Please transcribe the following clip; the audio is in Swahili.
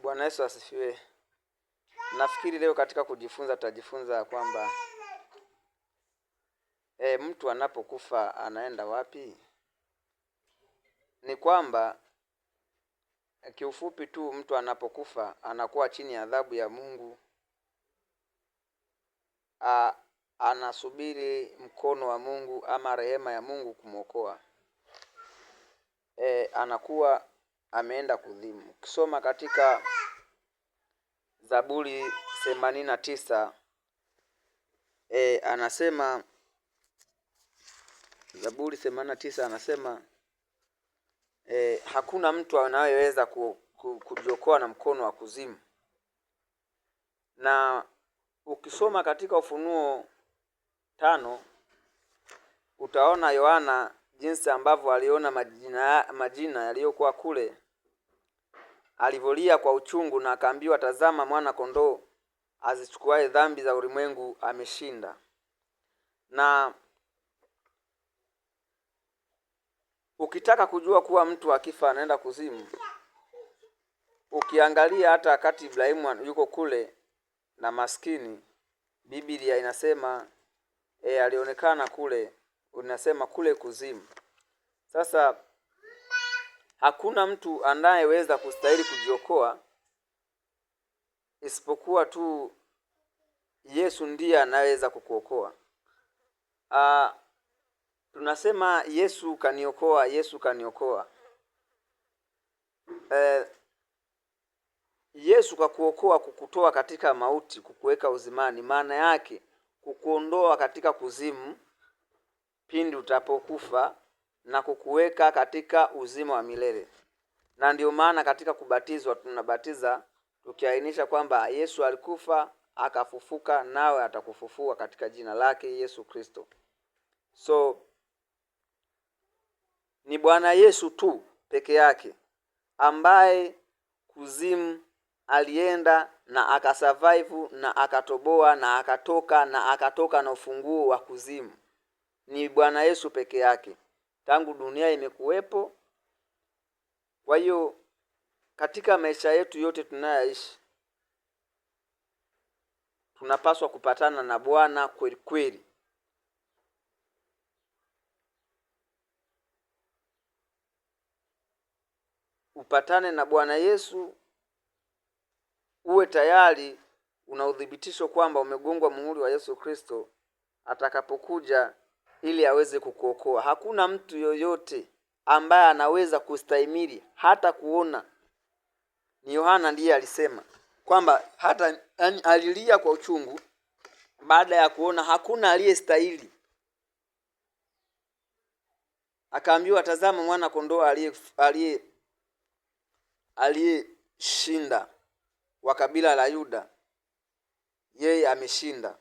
Bwana Yesu asifiwe. Nafikiri leo katika kujifunza tutajifunza kwamba mtu anapokufa anaenda wapi? Ni kwamba kiufupi tu mtu anapokufa anakuwa chini ya adhabu ya Mungu. Anasubiri mkono wa Mungu ama rehema ya Mungu kumwokoa. Anakuwa ameenda kuzimu. Ukisoma katika Zaburi 89 anasema Zaburi 89 anasema hakuna mtu anayeweza kujiokoa na mkono wa kuzimu. Na ukisoma katika Ufunuo 5 utaona Yohana jinsi ambavyo aliona majina yaliyokuwa kule, alivolia kwa uchungu na akaambiwa, tazama mwana kondoo azichukuaye dhambi za ulimwengu ameshinda. Na ukitaka kujua kuwa mtu akifa anaenda kuzimu, ukiangalia hata wakati Ibrahimu yuko kule na maskini, Biblia inasema alionekana kule, unasema kule kuzimu. Sasa hakuna mtu anayeweza kustahili kujiokoa isipokuwa tu Yesu ndiye anaweza kukuokoa. Tunasema Yesu kaniokoa, Yesu kaniokoa. Yesu kakuokoa, kukutoa katika mauti, kukuweka uzimani. Maana yake kukuondoa katika kuzimu pindi utapokufa na kukuweka katika uzima wa milele. Na ndio maana katika kubatizwa tunabatiza tukiainisha kwamba Yesu alikufa akafufuka, nawe atakufufua katika jina lake Yesu Kristo. So ni Bwana Yesu tu peke yake ambaye kuzimu alienda na akasurvive na akatoboa na akatoka na ufunguo wa kuzimu. Ni Bwana Yesu peke yake tangu dunia imekuwepo. Kwa hiyo katika maisha yetu yote tunayoishi tunapaswa kupatana na Bwana kweli kweli. Upatane na Bwana Yesu, uwe tayari una udhibitisho kwamba umegongwa muhuri wa Yesu Kristo atakapokuja ili aweze kukuokoa. Hakuna mtu yoyote ambaye anaweza kustahimili hata kuona. Ni Yohana ndiye alisema kwamba hata alilia kwa uchungu baada ya kuona hakuna aliyestahili. Akaambiwa, tazama mwana kondoo aliyeshinda wa kabila la Yuda, yeye ameshinda.